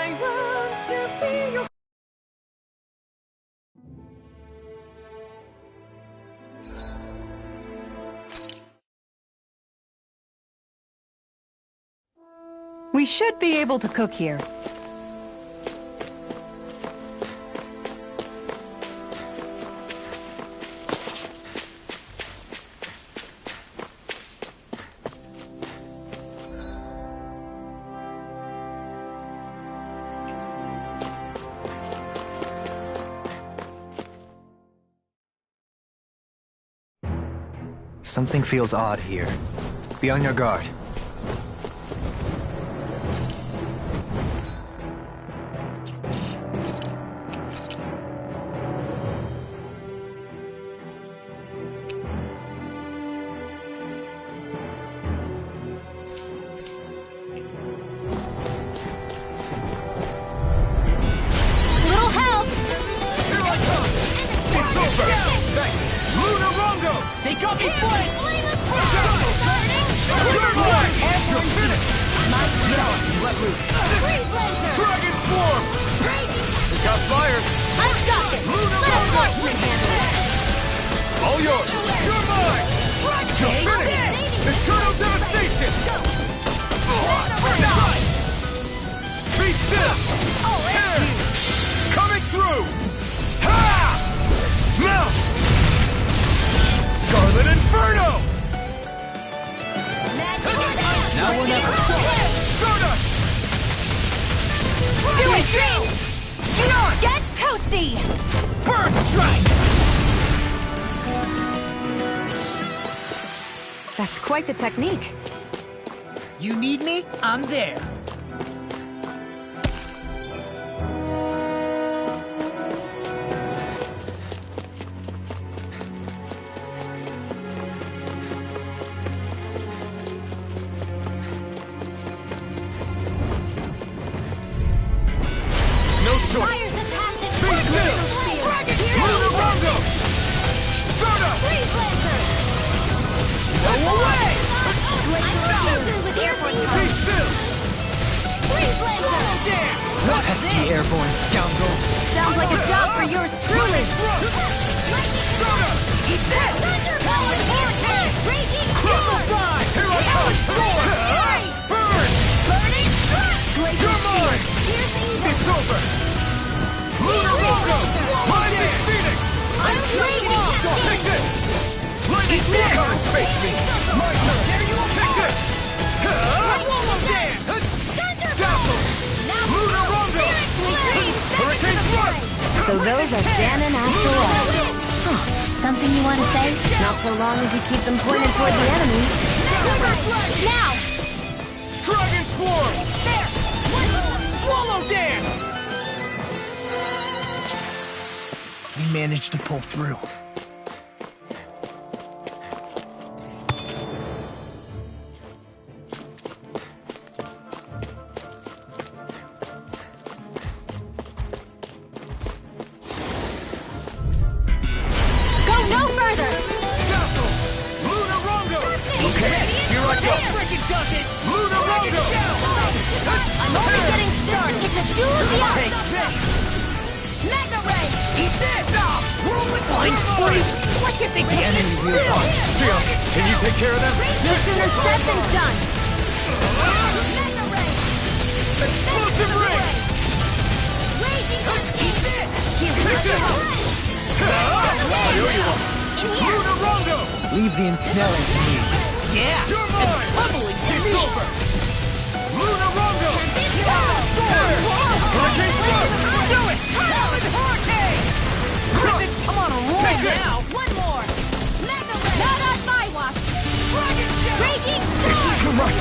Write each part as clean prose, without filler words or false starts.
I want to be your... We should be able to cook here. Something feels odd here. Be on your guard. Get toasty! Bird strike! That's quite the technique. You need me? I'm there. Pesky airborne scoundrel. Sounds like a job for yours truly. Eat this! Thunder-powered vortex! Raging Crocodile! Here I come! Burn! Burning strike! You're mine! It's over! Lunar Rogo! Lightning Phoenix! I'm training! Take this! Lightning Phoenix! Face me! My turn! Take this! Whoa, dance! Dazzle! Lunar Rogo! Hurricane Thrust! So those are Ganon after all. Something you want to say? Not so long as you keep them pointed toward the enemy. Now! Dragon Swarm! There! One more! Swallow Dance! We managed to pull through. Can you take care of them? No sooner said than done. Explosive ring! I owe you one. Lunar Rondo! Leave the ensnaring to me. Yeah! You're mine! Pummeling takes over! Lunar Rondo! Hurricane Thrust! Do it! Solid Hurricane! Griffin, I'm on a roll now! One more. Not on my watch. Dragon Shell! Raging It's too much!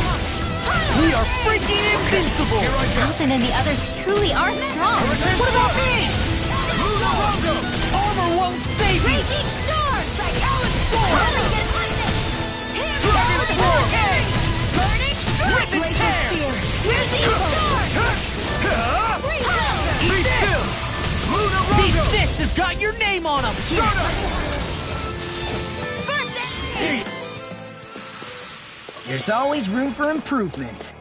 We are freaking invincible! Here I go! Alton and the others truly are strong. What about me? Lunar Rondo! Armor won't save me! Raging Storm! Talon Storm! Dragon Storm! Burning Rip and Tear! Here's the Be still! Lunar Rondo! These fists have got your name on them! There's always room for improvement.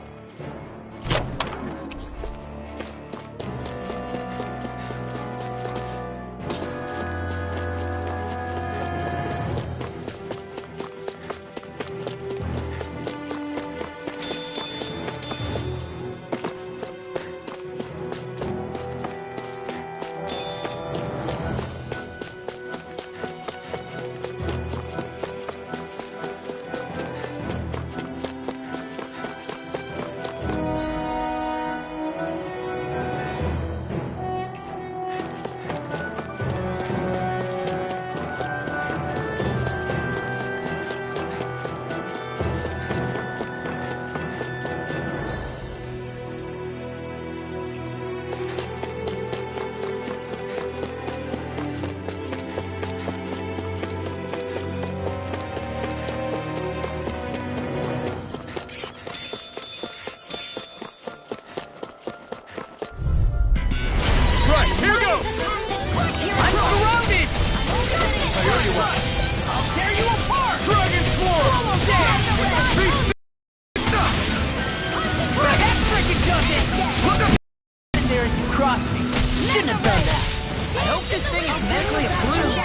medically approved.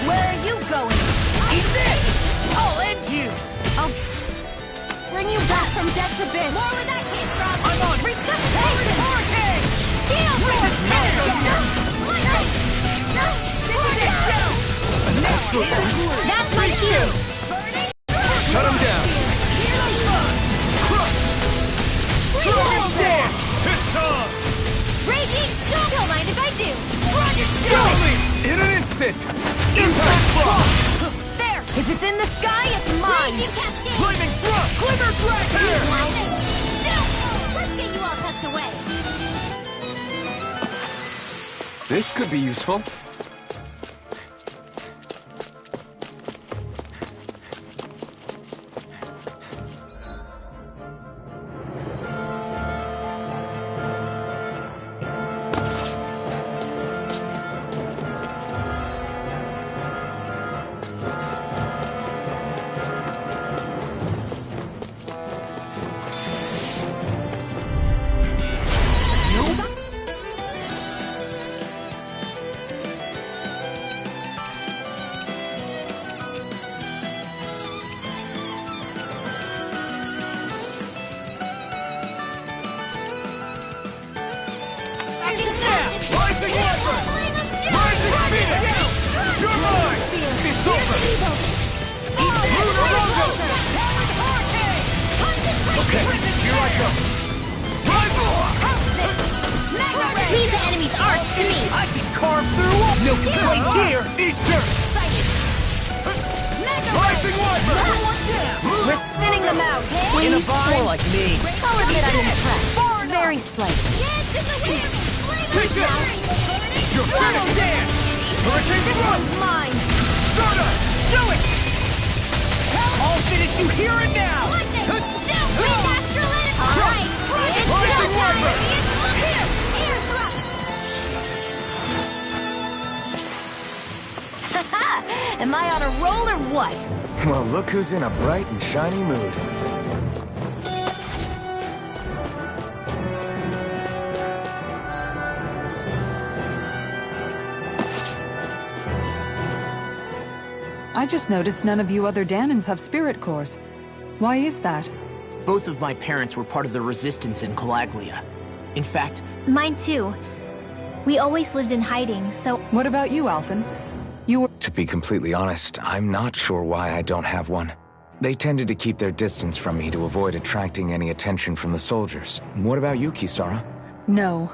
Where are you going? Eat this! I'll end you! I'll bring you back from death's abyss. More where that came from. I'm on Resuscitation! hurricane! Deal with it! That's my cue! Shut him down! Dragon Dance! Raging! Don't mind if I do! Dragon In an instant! Impact block! There! If it's in the sky, it's mine! Flaming thrust! Glimmer Dragon! Let's get you all tucked away! This could be useful. Rising Weapon! Rising Phoenix! You're mine! It's over! Lunar Logo! Okay, here I go. Leave the enemy's arts to me! I can carve through all no complaints here! Eat dirt! Rising Weapon! We're thinning them out! In a bind? like me. I'll admit I'm impressed. Very slightly. Take this! You're finished! Dance! Hurricane Thrust! Mine! Stardust! Do it! I'll finish you here and now! Alright! Rising Weapon! Am I on a roll or what? Well, look who's in a bright and shiny mood. I just noticed none of you other Danans have spirit cores. Why is that? Both of my parents were part of the resistance in Calaglia. In fact, Mine too. We always lived in hiding, so What about you, Alphen? You were... To be completely honest, I'm not sure why I don't have one. They tended to keep their distance from me to avoid attracting any attention from the soldiers. What about you, Kisara? No.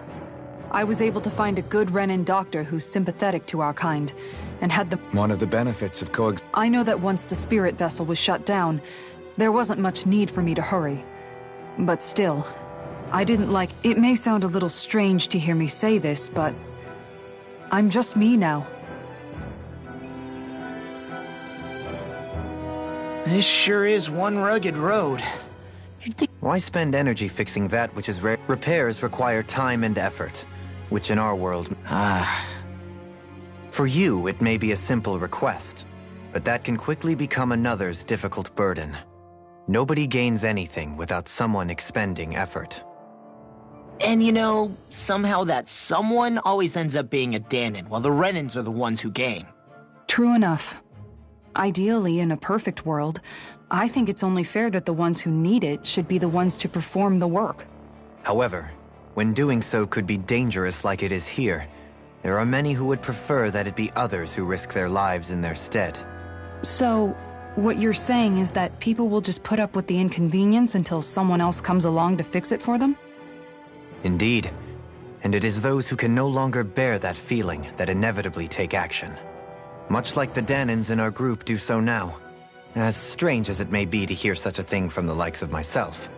I was able to find a good Renin doctor who's sympathetic to our kind, and had the... One of the benefits of I know that once the spirit vessel was shut down, there wasn't much need for me to hurry. But still, I didn't like... It may sound a little strange to hear me say this, but... I'm just me now. this sure is one rugged road. You'd think Why spend energy fixing that which is rare? Repairs require time and effort, which in our world... For you, it may be a simple request, but that can quickly become another's difficult burden. Nobody gains anything without someone expending effort. And you know, somehow that someone always ends up being a Danon, while the Renins are the ones who gain. True enough. Ideally, in a perfect world, I think it's only fair that the ones who need it should be the ones to perform the work. However, when doing so could be dangerous like it is here, there are many who would prefer that it be others who risk their lives in their stead. So, what you're saying is that people will just put up with the inconvenience until someone else comes along to fix it for them? Indeed, and it is those who can no longer bear that feeling that inevitably take action. Much like the Danons in our group do so now. As strange as it may be to hear such a thing from the likes of myself.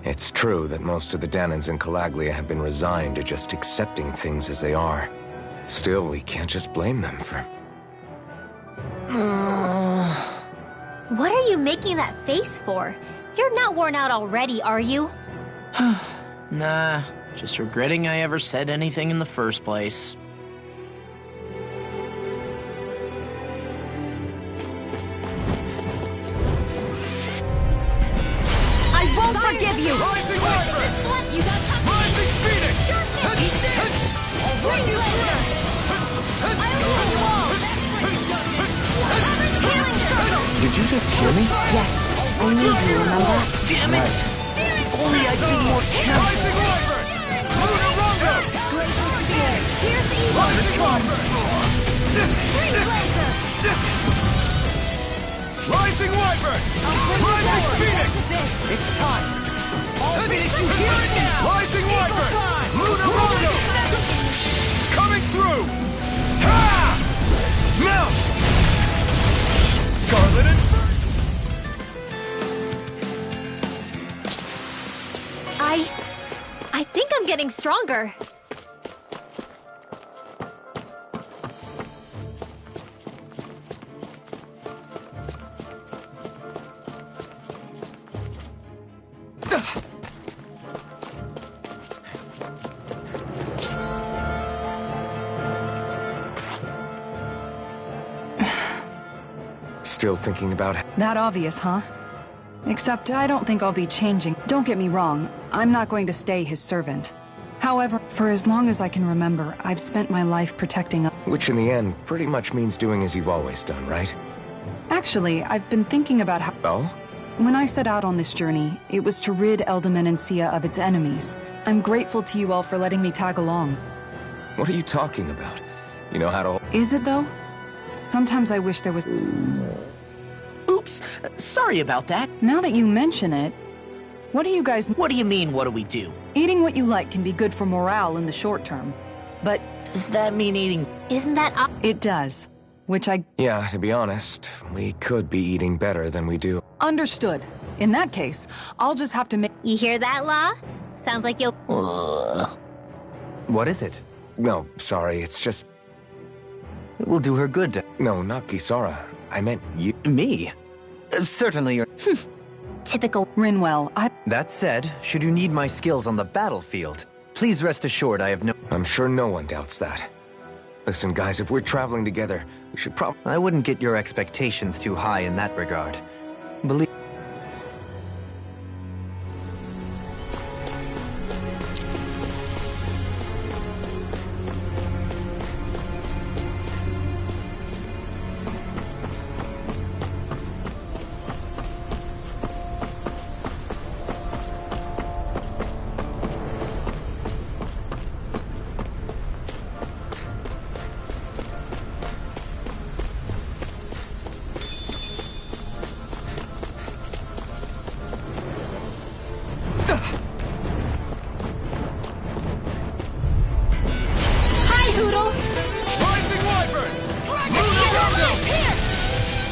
It's true that most of the Danons in Calaglia have been resigned to just accepting things as they are. Still, we can't just blame them for... what are you making that face for? You're not worn out already, are you? Nah, just regretting I ever said anything in the first place. I won't forgive you! Rising Weapon! You got Rising Phoenix! I'll bring you later! Did you just hear me? Yes, I need you, remember? Damn it! Only I'd be more careful. Rising Wyvern! Lunarunga! Glacial Spirit, here's the evil Rising Wyvern! Green Blazer! Rising Wyvern! Rising Phoenix! It's time! All Phoenix, you hear it now! Rising Wyvern! Lunarunga! Coming through! Ha! Mount! Scarlet and... I think I'm getting stronger. Still thinking about it. That obvious, huh? Except I don't think I'll be changing. Don't get me wrong, I'm not going to stay his servant. However, for as long as I can remember, I've spent my life protecting Which in the end pretty much means doing as you've always done, right? Actually, I've been thinking about how... Oh? When I set out on this journey, it was to rid Eldaman and Sia of its enemies. I'm grateful to you all for letting me tag along. What are you talking about? You know how to... Is it, though? Sometimes I wish there was... Oops, sorry about that. Now that you mention it, what do you guys... What do you mean, what do we do? Eating what you like can be good for morale in the short term. But Does that mean eating... Isn't that it does. Which I... Yeah, to be honest, we could be eating better than we do. Understood. In that case, I'll just have to make... You hear that, Law? Sounds like you'll... What is it? No, sorry, it's just... It will do her good to... No, not Gisara. I meant you. Me? Certainly you're... Typical. Rinwell, That said, should you need my skills on the battlefield, please rest assured I have no... I'm sure no one doubts that. Listen, guys, if we're traveling together, we should I wouldn't get your expectations too high in that regard. Believe... Hi, Hoodle! Rising Wyvern! Lunarunga!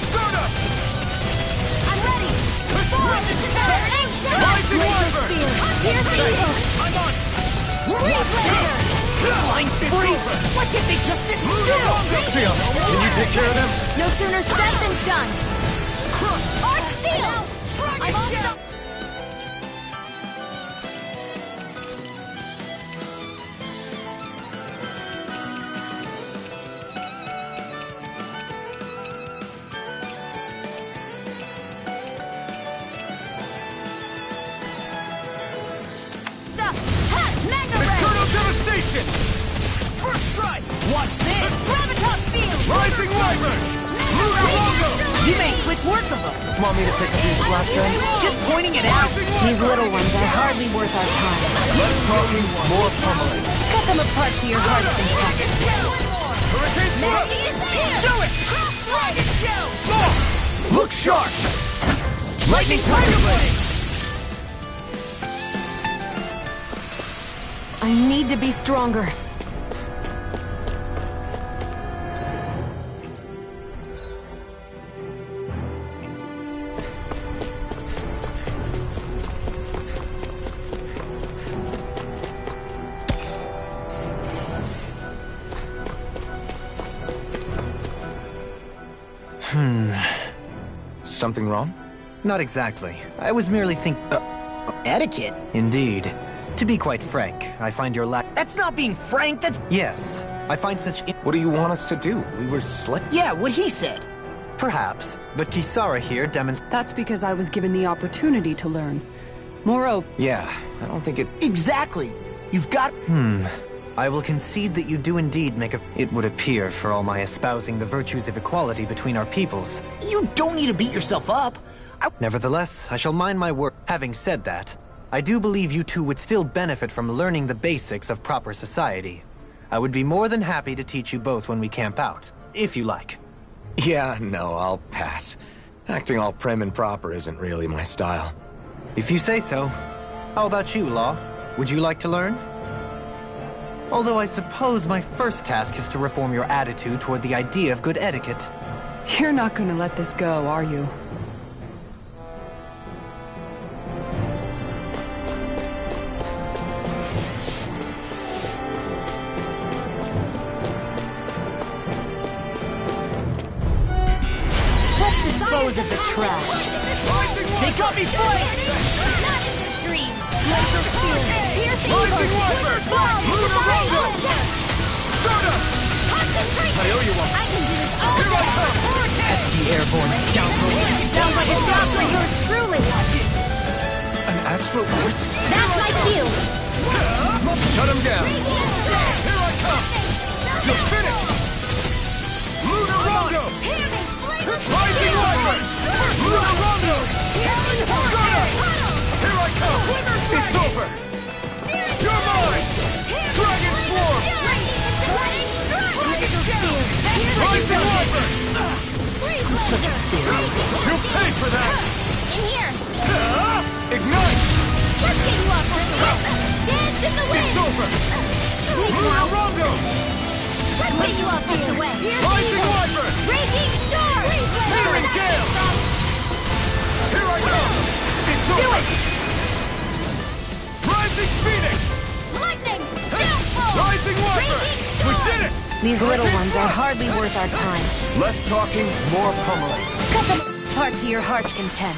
Start up! I'm ready! Rising Wyvern! Here's the evil! I'm on! Green Blazer! Blind freak! Why can't they just sit still? Sia, can you take care of them? No sooner said than done! Arc Field! I'm on the... Eternal Devastation! First strike! Watch this! Gravitas Field! Rising Wyvern! Lunarunga! You made quick work of them. Want me to pick up these black guns? Just pointing it out. These little ones are hardly worth our time. Less talking, more pummeling. Cut them apart to your heart's content. Hurricane Thrust! Do it! Dragon Shell! Look sharp! Lightning Tiger Blade! I need to be stronger. Something wrong? Not exactly. I was merely Etiquette? Indeed. To be quite frank, I find your lack... That's not being frank, that's... Yes, I find such... What do you want us to do? We were slick. Yeah, what he said. Perhaps, but Kisara here demonstrates... That's because I was given the opportunity to learn. Moreover, Yeah, I don't think it... Exactly. You've got... I will concede that you do indeed make a... It would appear, for all my espousing the virtues of equality between our peoples. You don't need to beat yourself up. Nevertheless, I shall mind my word. Having said that, I do believe you two would still benefit from learning the basics of proper society. I would be more than happy to teach you both when we camp out, if you like. Yeah, no, I'll pass. Acting all prim and proper isn't really my style. If you say so. How about you, Law? Would you like to learn? Although I suppose my first task is to reform your attitude toward the idea of good etiquette. You're not gonna let this go, are you? Let's dispose of the trash. They got me flanked! Not in this dream. Laser spear. Piercing Rising bolt. Wiper! Bomb. Lunar Rondo! Soda! Concentrate! I owe you one! I can do this all Here I day. come! The airborne scoundrel! Sounds like a job for yours truly. An astral blitz? That's my cue. Shut him down! Here I come! You're finished! Lunar Rondo! Rising Wiper! Lunar Rondo! Soda! Here I come! It's over! You're mine! Dragon Swarm! Rising Wiper! Such a theory. You'll pay for that! In here. Ignite! Let's get you off the way. Dance in the It's wind. over! Lunar Rondo! Let's get you off the way. Rising Wiper! Raging storm. Searing Gale! Here I come! It's Do over! it. Rising Phoenix! Lightning. Downfall. Rising Wiper! We did it! These little ones are hardly worth our time. Less talking, more pummeling. Cut them apart to your heart's content.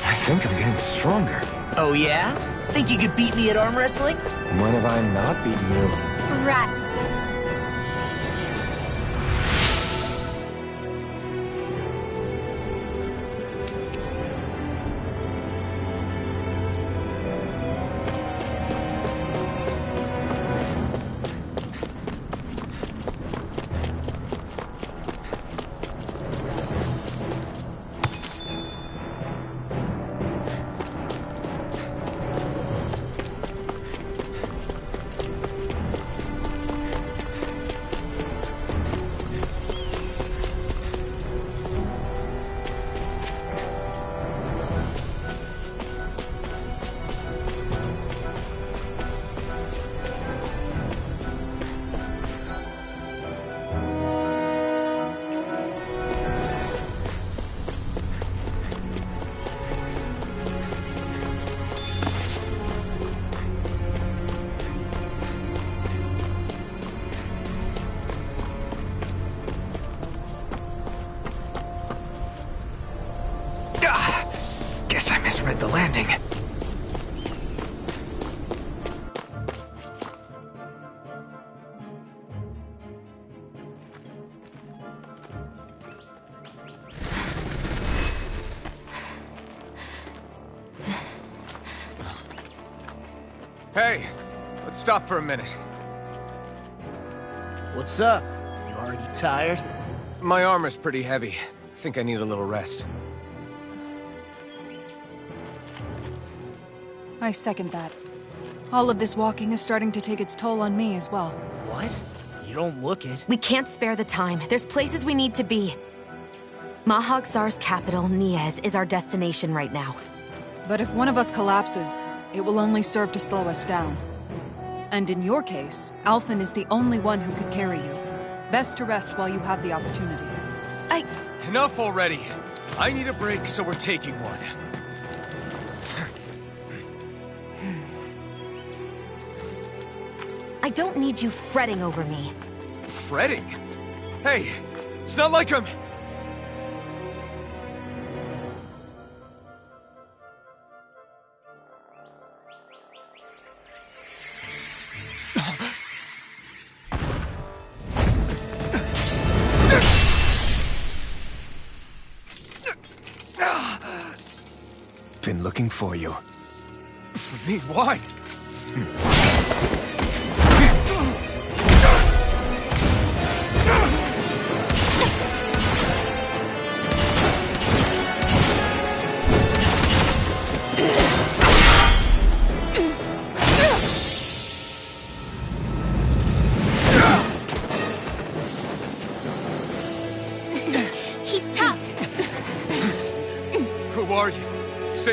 I think I'm getting stronger. Oh yeah? Think you could beat me at arm wrestling? When have I not beaten you? Right. Guess I misread the landing. Hey, let's stop for a minute. What's up? You already tired? My armor's pretty heavy. I think I need a little rest. I second that. All of this walking is starting to take its toll on me as well. What? You don't look it. We can't spare the time. There's places we need to be. Mahag Sar's capital, Niez, is our destination right now. But if one of us collapses, it will only serve to slow us down. And in your case, Alphen is the only one who could carry you. Best to rest while you have the opportunity. Enough already. I need a break, so we're taking one. I don't need you fretting over me. Fretting? Hey, it's not like I'm... Been looking for you. For me, why?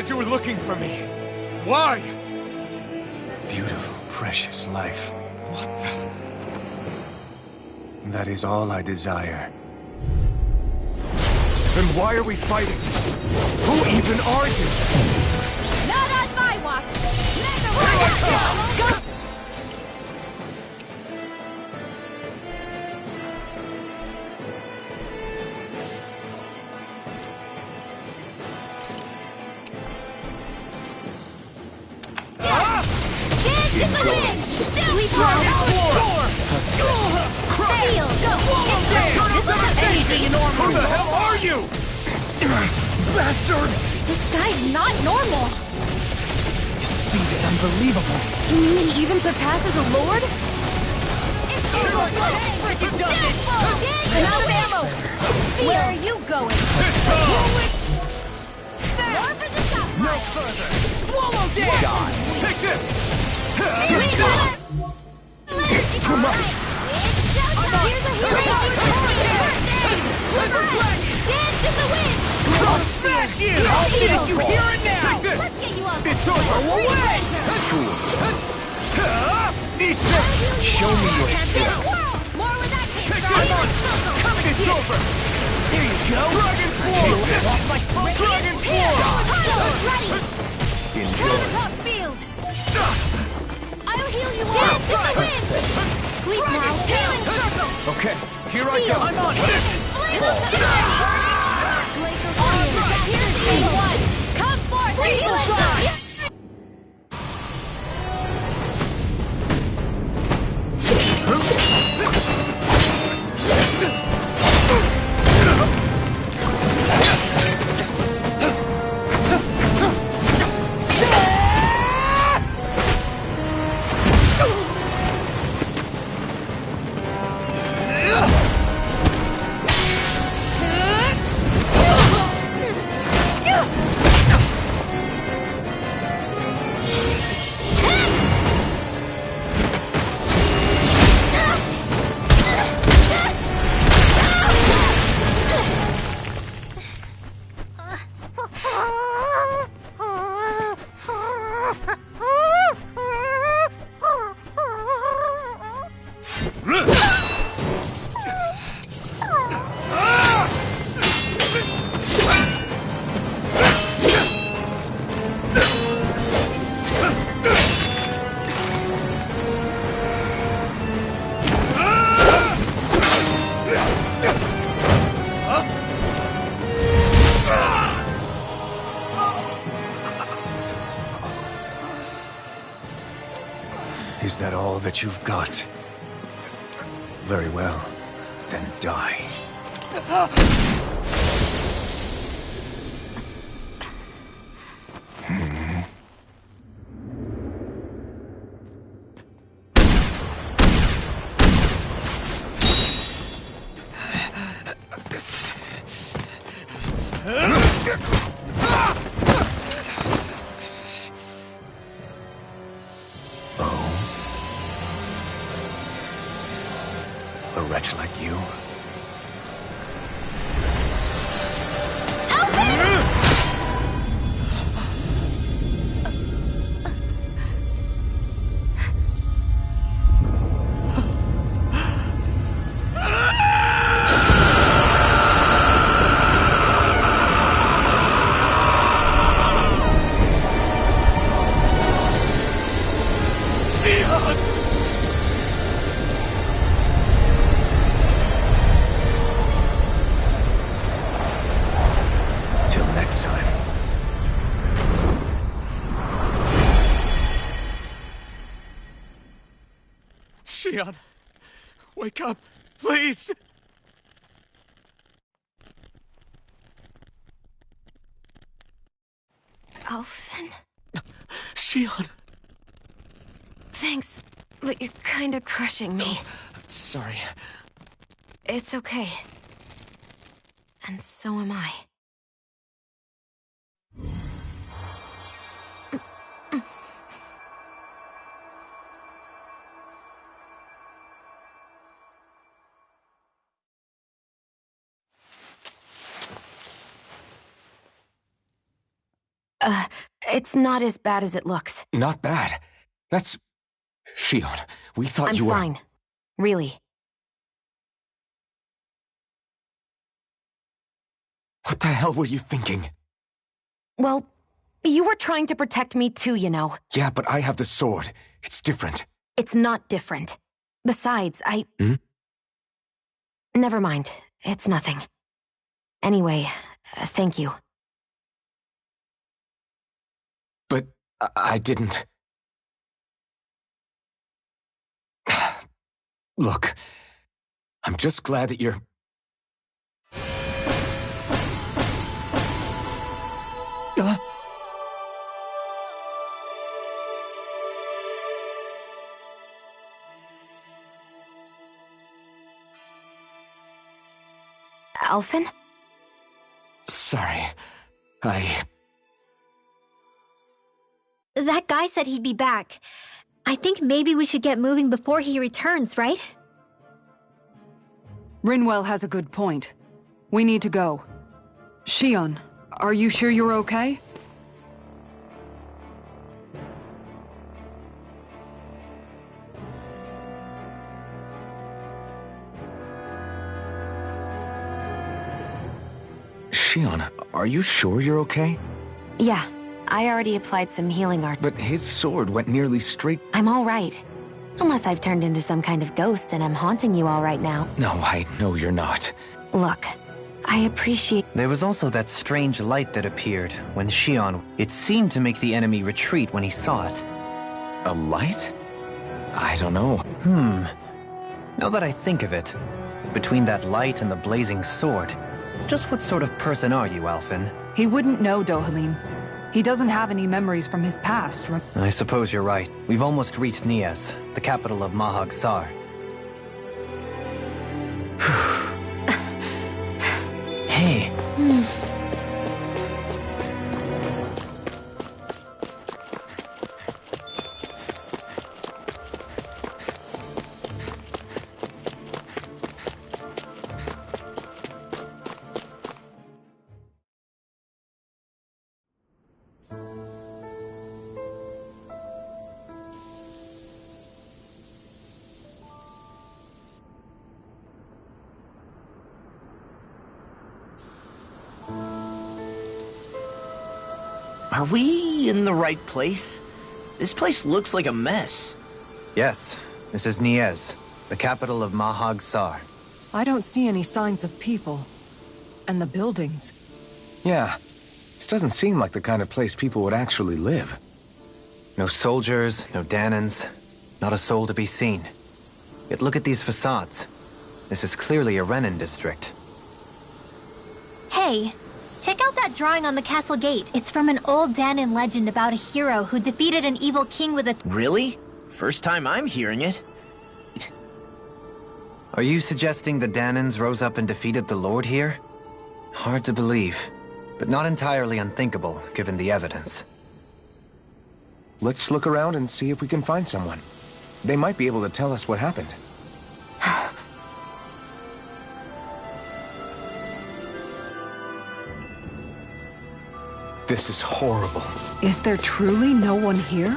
said you were looking for me. Why? Beautiful, precious life. What the... That is all I desire. Then why are we fighting? Who even are you? Not on my watch! Never Go! Who the hell are you? Bastard! This guy's not normal! His speed is unbelievable. Can he even surpass as a lord? Freaking done it! Get out of ammo! Where are you going? No further! Swallow dead! God! Take this! Too much! Here's a hero! Dance in the wind! Smash you! I'll finish you here and now! Take this! Let's get you off! It's over! Away! Eat this! Show me your skill. More where that came Take from! this! Coming! It's over! Here you go. Dragon Form! Dragon Form! Ready! Turn the top field! I'll heal you all! Dance in the wind! Sleep now! Healing circle! Okay, here I go! I'm on it! Here's A1! Come forth! Healing! Is that all that you've got? Very well. Then die. A wretch like you? Till next time. Shion, wake up, please! Alphen? Shion! Thanks, but you're kinda crushing me. Sorry. It's okay. And so am I. It's not as bad as it looks. Not bad. That's... Shion, we thought I'm you were... fine. Really. What the hell were you thinking? Well, you were trying to protect me too, you know. Yeah, but I have the sword. It's different. It's not different. Besides, Never mind. It's nothing. Anyway, thank you. But I didn't... Look, I'm just glad that you're... Alphen? Sorry. That guy said he'd be back. I think maybe we should get moving before he returns, right? Rinwell has a good point. We need to go. Shion, are you sure you're okay? Shion, are you sure you're okay? Yeah, I already applied some healing art. But his sword went nearly straight... I'm all right. Unless I've turned into some kind of ghost and I'm haunting you all right now. No, I know you're not. Look, I appreciate... There was also that strange light that appeared when Shion... It seemed to make the enemy retreat when he saw it. A light? I don't know. Now that I think of it, between that light and the blazing sword, just what sort of person are you, Alphen? He wouldn't know, Dohalim. He doesn't have any memories from his past. I suppose you're right. We've almost reached Nias, the capital of Mahag Sar. Hey. Are we in the right place? This place looks like a mess. Yes, this is Nias, the capital of Mahag Sar. I don't see any signs of people. And the buildings. Yeah, this doesn't seem like the kind of place people would actually live. No soldiers, no Danans, not a soul to be seen. Yet look at these facades. This is clearly a Renin district. Hey, check out that drawing on the castle gate. It's from an old Danan legend about a hero who defeated an evil king with a... Really? First time I'm hearing it. Are you suggesting the Danans rose up and defeated the Lord here? Hard to believe, but not entirely unthinkable, given the evidence. Let's look around and see if we can find someone. They might be able to tell us what happened. This is horrible. Is there truly no one here?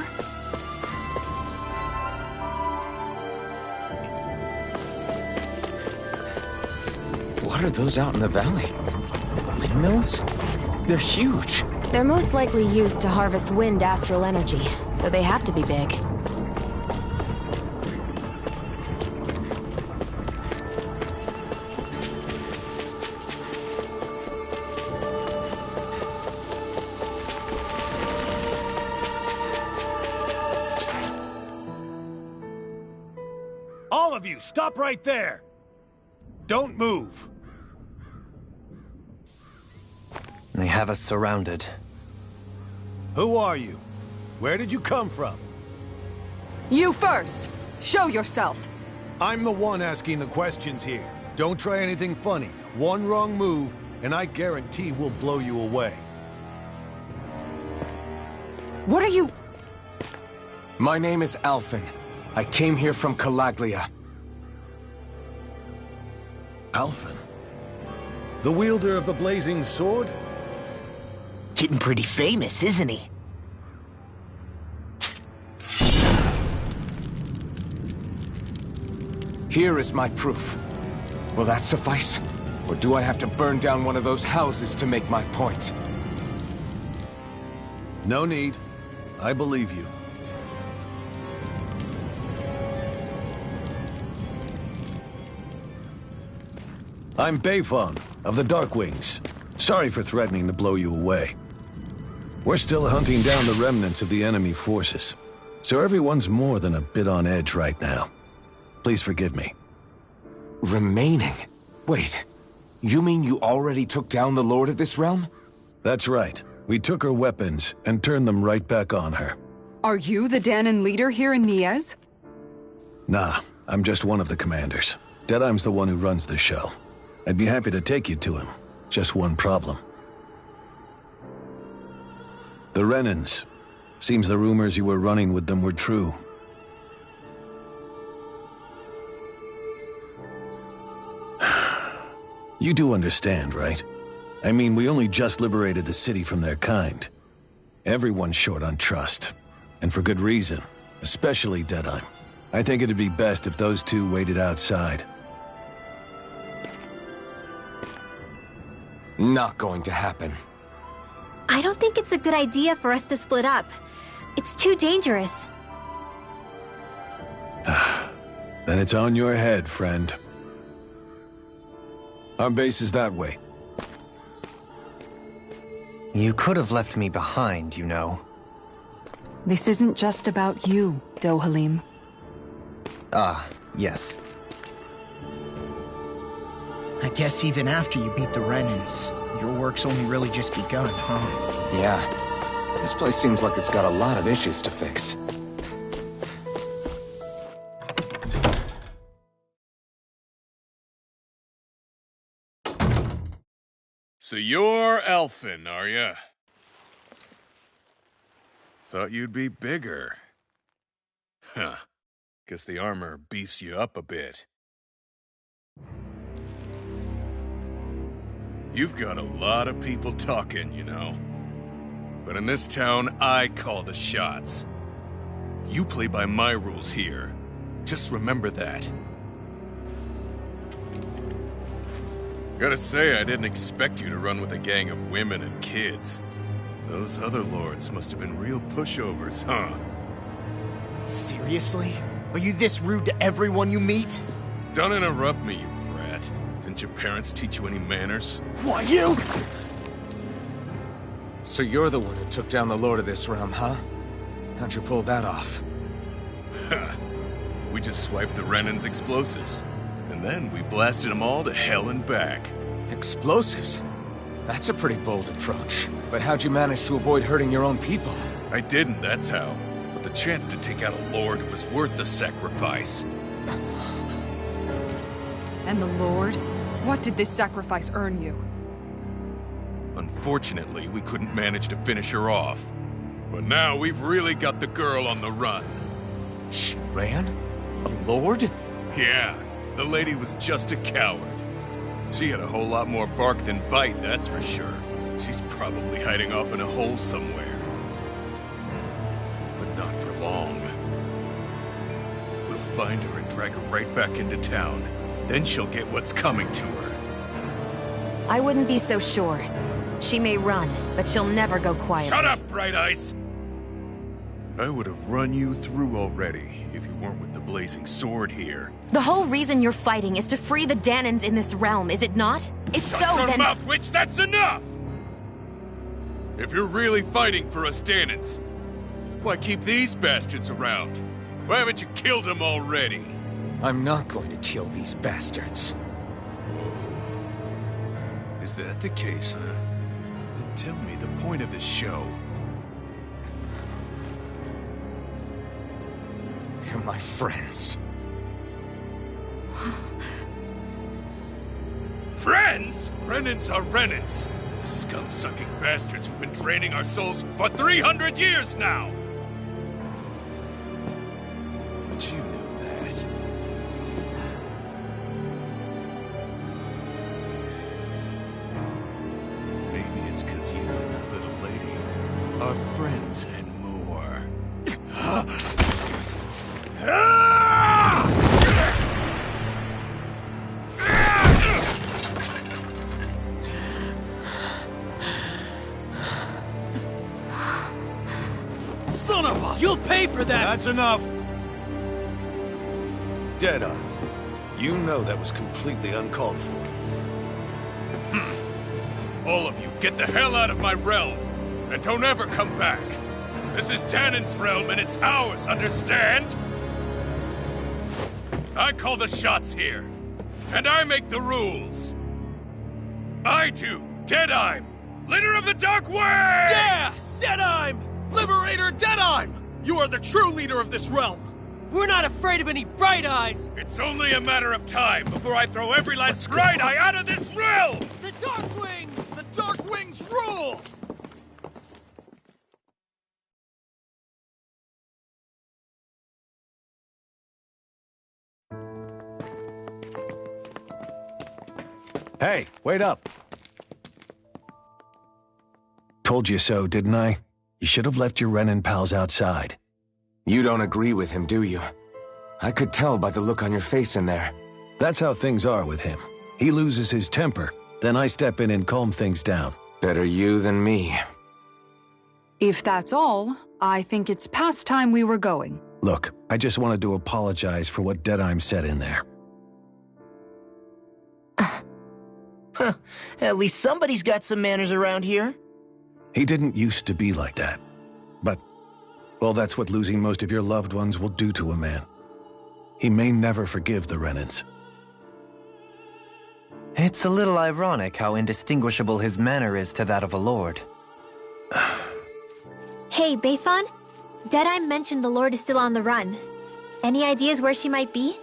What are those out in the valley? Windmills? They're huge. They're most likely used to harvest wind astral energy, so they have to be big. All of you, stop right there! Don't move! They have us surrounded. Who are you? Where did you come from? You first! Show yourself! I'm the one asking the questions here. Don't try anything funny. One wrong move, and I guarantee we'll blow you away. What are you... My name is Alphen. I came here from Calaglia. Alphen? The wielder of the blazing sword? Getting pretty famous, isn't he? Here is my proof. Will that suffice? Or do I have to burn down one of those houses to make my point? No need. I believe you. I'm Beifong, of the Darkwings. Sorry for threatening to blow you away. We're still hunting down the remnants of the enemy forces, so everyone's more than a bit on edge right now. Please forgive me. Remaining? Wait, you mean you already took down the Lord of this realm? That's right. We took her weapons and turned them right back on her. Are you the Danon leader here in Niez? Nah, I'm just one of the commanders. Deadeye's the one who runs the show. I'd be happy to take you to him. Just one problem. The Renans. Seems the rumors you were running with them were true. You do understand, right? I mean, we only just liberated the city from their kind. Everyone's short on trust. And for good reason. Especially Deadeye. I think it'd be best if those two waited outside. Not going to happen. I don't think it's a good idea for us to split up. It's too dangerous. Then it's on your head, friend. Our base is that way. You could have left me behind, you know. This isn't just about you, Dohalim. Ah, yes. I guess even after you beat the Renans, your work's only really just begun, huh? Yeah. This place seems like it's got a lot of issues to fix. So you're Elfin, are ya? Thought you'd be bigger. Huh. Guess the armor beefs you up a bit. You've got a lot of people talking, you know. But in this town, I call the shots. You play by my rules here. Just remember that. Gotta say, I didn't expect you to run with a gang of women and kids. Those other lords must have been real pushovers, huh? Seriously? Are you this rude to everyone you meet? Don't interrupt me, you brat. Didn't your parents teach you any manners? What, you? So you're the one who took down the Lord of this realm, huh? How'd you pull that off? We just swiped the Renan's explosives. And then we blasted them all to hell and back. Explosives? That's a pretty bold approach. But how'd you manage to avoid hurting your own people? I didn't, that's how. But the chance to take out a lord was worth the sacrifice. And the Lord? What did this sacrifice earn you? Unfortunately, we couldn't manage to finish her off. But now we've really got the girl on the run. She ran? A lord? Yeah, the lady was just a coward. She had a whole lot more bark than bite, that's for sure. She's probably hiding off in a hole somewhere. But not for long. We'll find her and drag her right back into town. Then she'll get what's coming to her. I wouldn't be so sure. She may run, but she'll never go quiet. Shut up, Bright Eyes! I would have run you through already if you weren't with the blazing sword here. The whole reason you're fighting is to free the Danons in this realm, is it not? If Shut so, your then— mouth, witch! That's enough! If you're really fighting for us Danons, why keep these bastards around? Why haven't you killed them already? I'm not going to kill these bastards. Whoa. Is that the case, huh? Then tell me the point of this show. They're my friends. Friends? Renans are Renans. The scum-sucking bastards who've been draining our souls for 300 years now! But you knew that. Maybe it's 'cause you and that little lady Son of a... You'll pay for that! That's enough! Deadeye, you know that was completely uncalled for. All of you, get the hell out of my realm! And don't ever come back! This is Danon's realm and it's ours, understand? I call the shots here. And I make the rules. I do, Deadeye, leader of the Dark Wings! Yeah! Deadeye! Liberator Deadeye! You are the true leader of this realm! We're not afraid of any Bright Eyes! It's only a matter of time before I throw every last Bright Eye out of this realm! The Dark Wings! The Dark Wings rule! Hey, wait up! Told you so, didn't I? You should have left your Renin pals outside. You don't agree with him, do you? I could tell by the look on your face in there. That's how things are with him. He loses his temper, then I step in and calm things down. Better you than me. If that's all, I think it's past time we were going. Look, I just wanted to apologize for what Deadeye said in there. At least somebody's got some manners around here. He didn't used to be like that. But, well, that's what losing most of your loved ones will do to a man. He may never forgive the Renins. It's a little ironic how indistinguishable his manner is to that of a lord. Hey, Bayfon? Deadeye mentioned the Lord is still on the run. Any ideas where she might be?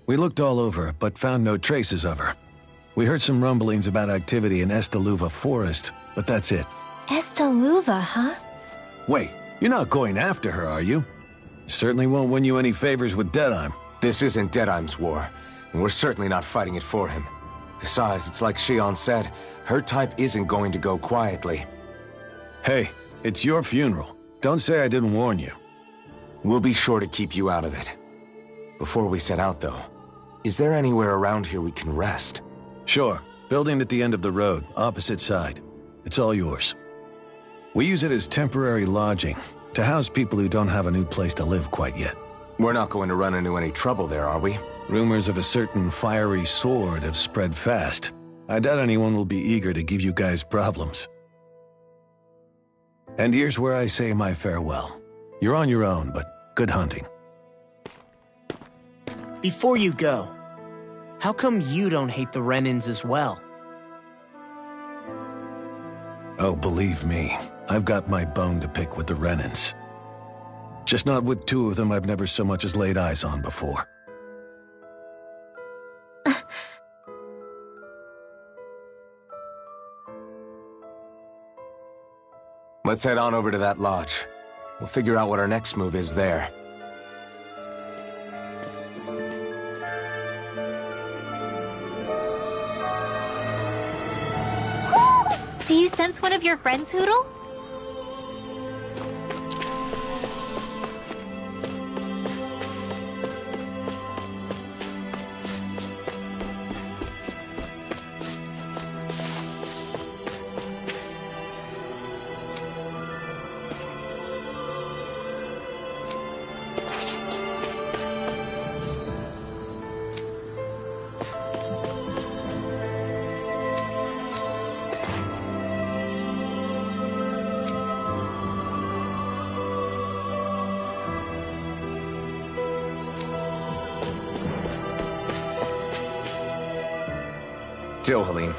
We looked all over, but found no traces of her. We heard some rumblings about activity in Estaluva Forest, but that's it. Estaluva, huh? Wait, you're not going after her, are you? Certainly won't win you any favors with Deadeye. This isn't Deadeye's war, and we're certainly not fighting it for him. Besides, it's like Shion said, her type isn't going to go quietly. Hey, it's your funeral. Don't say I didn't warn you. We'll be sure to keep you out of it. Before we set out, though, is there anywhere around here we can rest? Sure. Building at the end of the road, opposite side. It's all yours. We use it as temporary lodging, to house people who don't have a new place to live quite yet. We're not going to run into any trouble there, are we? Rumors of a certain fiery sword have spread fast. I doubt anyone will be eager to give you guys problems. And here's where I say my farewell. You're on your own, but good hunting. Before you go, how come you don't hate the Renins as well? Oh, believe me, I've got my bone to pick with the Renins. Just not with two of them I've never so much as laid eyes on before. Let's head on over to that lodge. We'll figure out what our next move is there. Do you sense one of your friends, Hootle? Helene,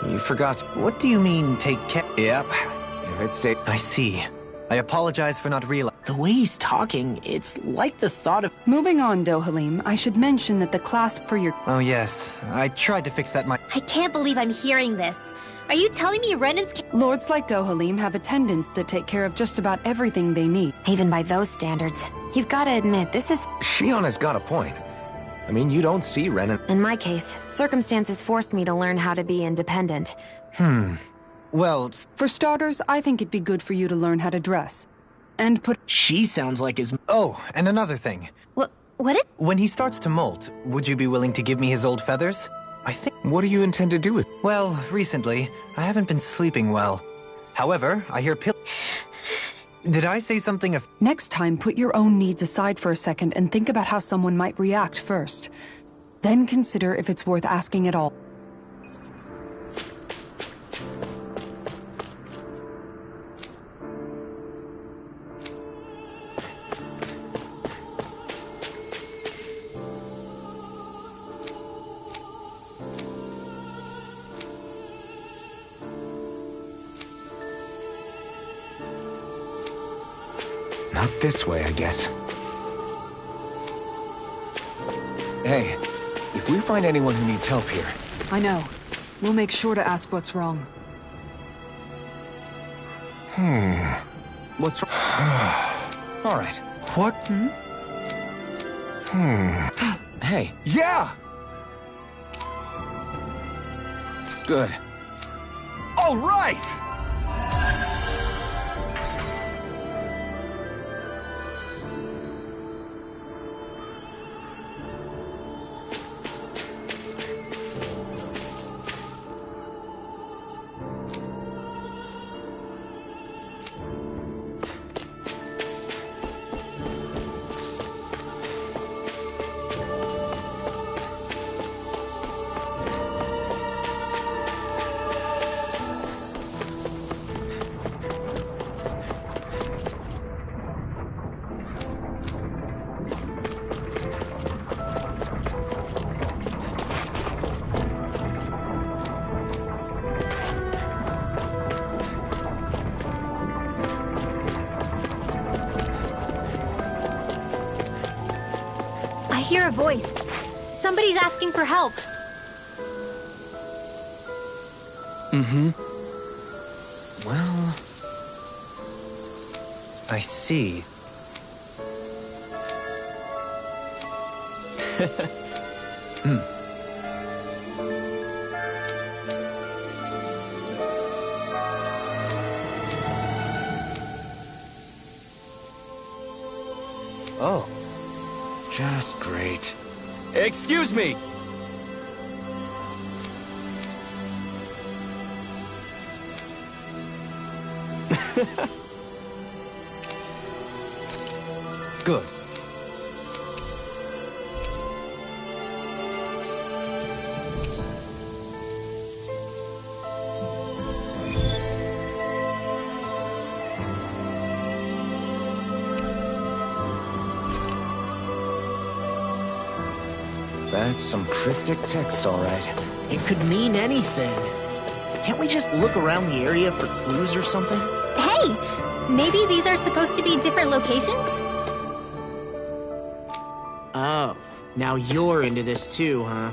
you forgot. What do you mean, take care? Yep. If it stayed... I see. I apologize for not realizing. The way he's talking, it's like the thought of... Moving on, Dohalim, I should mention that the clasp for your... Oh yes, I tried to fix that I can't believe I'm hearing this. Are you telling me Renins Lords like Dohalim have attendants that take care of just about everything they need. Even by those standards, you've got to admit, this is... Shion has got a point. I mean, you don't see Renin... In my case, circumstances forced me to learn how to be independent. Well... For starters, I think it'd be good for you to learn how to dress. And put... She sounds like his... Oh, and another thing. What it? When he starts to molt, would you be willing to give me his old feathers? I think... What do you intend to do with... Well, recently, I haven't been sleeping well. However, I hear Did I say something of... Next time, put your own needs aside for a second and think about how someone might react first. Then consider if it's worth asking at all. Not this way, I guess. Hey, if we find anyone who needs help here... I know. We'll make sure to ask what's wrong. What's wrong? All right. What? Hey. Yeah! Good. All right! I hear a voice. Somebody's asking for help. Well... I see. Oh. Just great. Excuse me! Good. That's some cryptic text, all right. It could mean anything. Can't we just look around the area for clues or something? Hey! Maybe these are supposed to be different locations? Oh, now you're into this too, huh?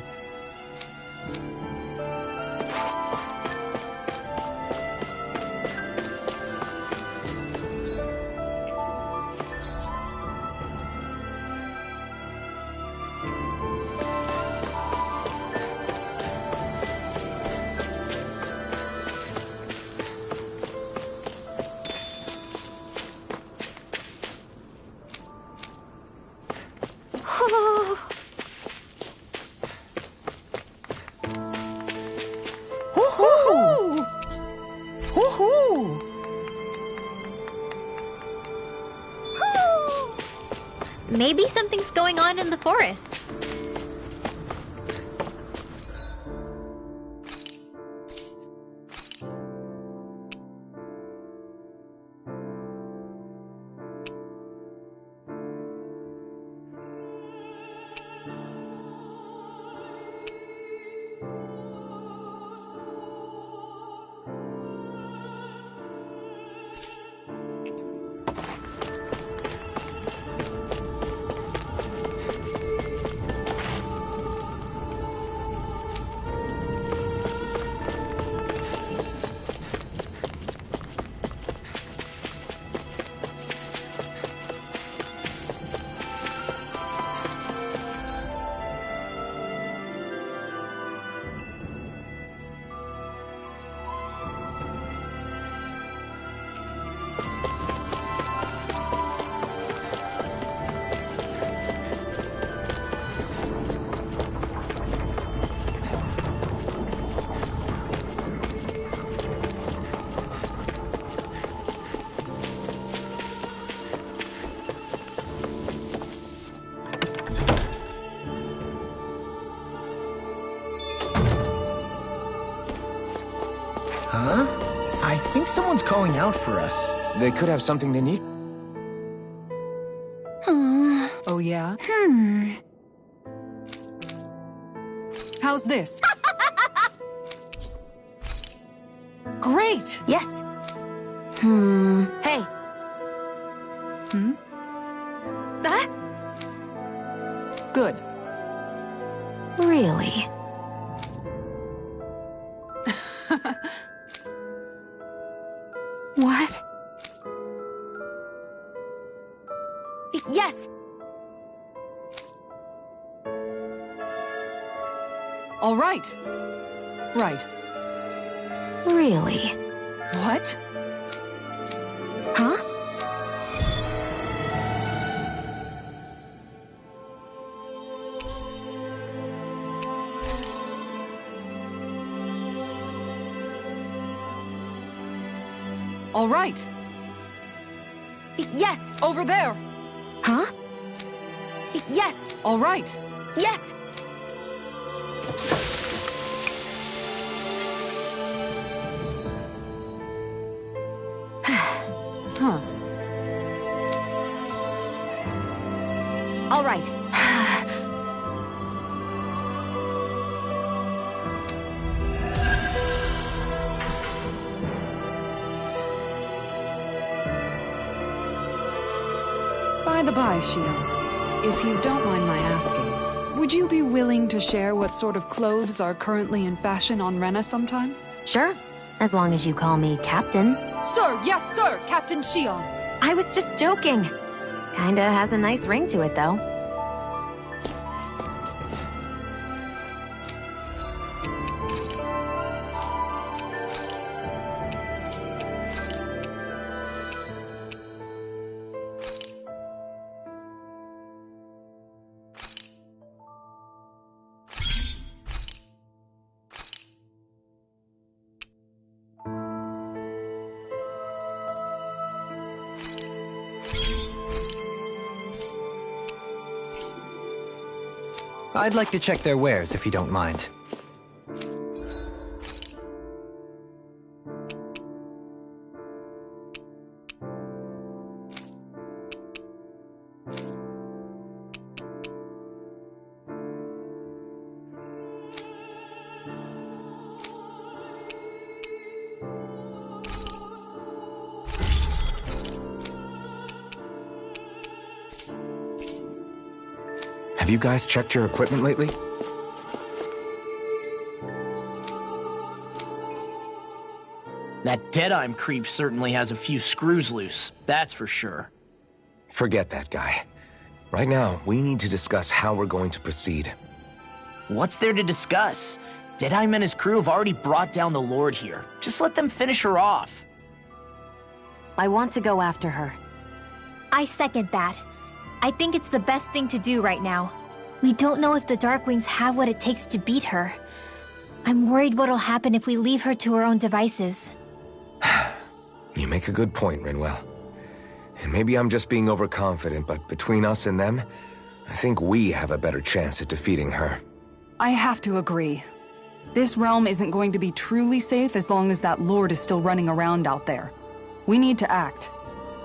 Maybe something's going on in the forest. one's calling out for us. They could have something they need. Oh, yeah? How's this? Great! Yes. Hey. Good. Really? What? Yes! All right. Right. Really? What? Huh? All right. Yes! Over there. Huh? Yes! All right. Yes! Huh. All right. By the by, Shion, if you don't mind my asking, would you be willing to share what sort of clothes are currently in fashion on Rena sometime? Sure. As long as you call me Captain. Sir, yes, sir, Captain Shion. I was just joking. Kinda has a nice ring to it, though. I'd like to check their wares, if you don't mind. Have you guys checked your equipment lately? That Deadeye creep certainly has a few screws loose, that's for sure. Forget that guy. Right now, we need to discuss how we're going to proceed. What's there to discuss? Deadeye and his crew have already brought down the Lord here. Just let them finish her off. I want to go after her. I second that. I think it's the best thing to do right now. We don't know if the Darkwings have what it takes to beat her. I'm worried what'll happen if we leave her to her own devices. You make a good point, Rinwell. And maybe I'm just being overconfident, but between us and them, I think we have a better chance at defeating her. I have to agree. This realm isn't going to be truly safe as long as that Lord is still running around out there. We need to act.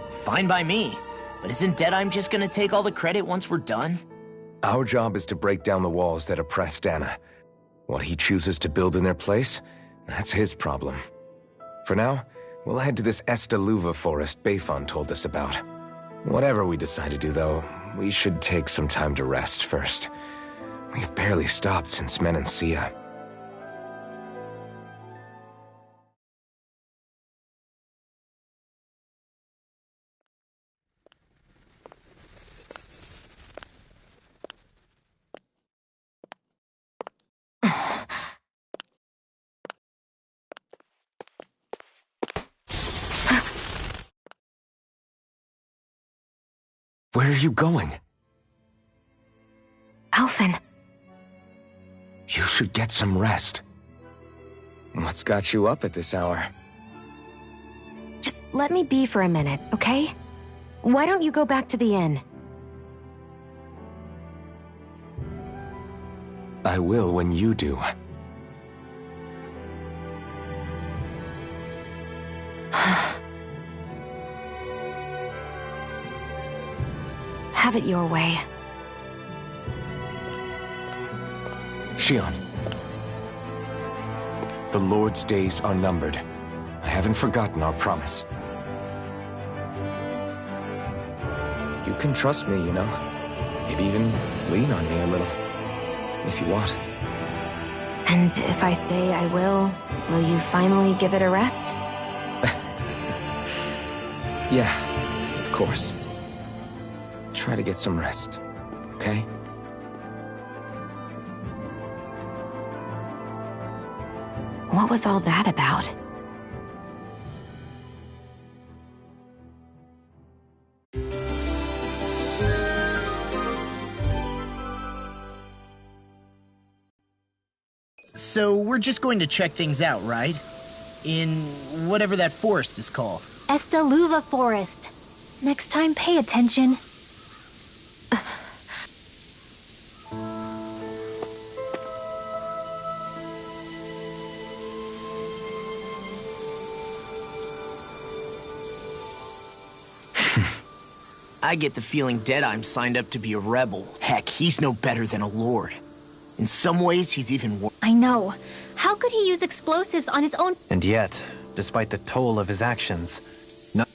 Fine by me. But isn't Deadeye just gonna take all the credit once we're done? Our job is to break down the walls that oppress Dana. What he chooses to build in their place, that's his problem. For now, we'll head to this Estaluva forest Bayfon told us about. Whatever we decide to do, though, we should take some time to rest first. We've barely stopped since Menancia. Where are you going? Alphen. You should get some rest. What's got you up at this hour? Just let me be for a minute, okay? Why don't you go back to the inn? I will when you do. Have it your way. Shion. The Lord's days are numbered. I haven't forgotten our promise. You can trust me, you know. Maybe even lean on me a little. If you want. And if I say I will you finally give it a rest? Yeah, of course. Try to get some rest, okay? What was all that about? So we're just going to check things out, right? In whatever that forest is called. Estaluva Forest. Next time, pay attention. I get the feeling Deadeye's signed up to be a rebel. Heck, he's no better than a lord. In some ways, he's even worse. I know. How could he use explosives on his own? And yet, despite the toll of his actions,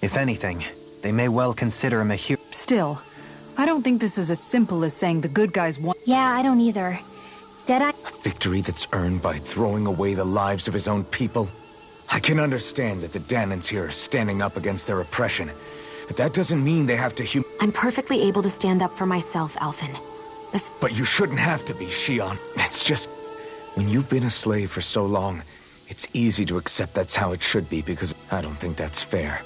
if anything, they may well consider him a hero. Still, I don't think this is as simple as saying the good guys won. Yeah, I don't either. Deadeye... A victory that's earned by throwing away the lives of his own people? I can understand that the Danans here are standing up against their oppression, but that doesn't mean they have to I'm perfectly able to stand up for myself, Alphen. But you shouldn't have to be, Shion. It's just... When you've been a slave for so long, it's easy to accept that's how it should be, because I don't think that's fair.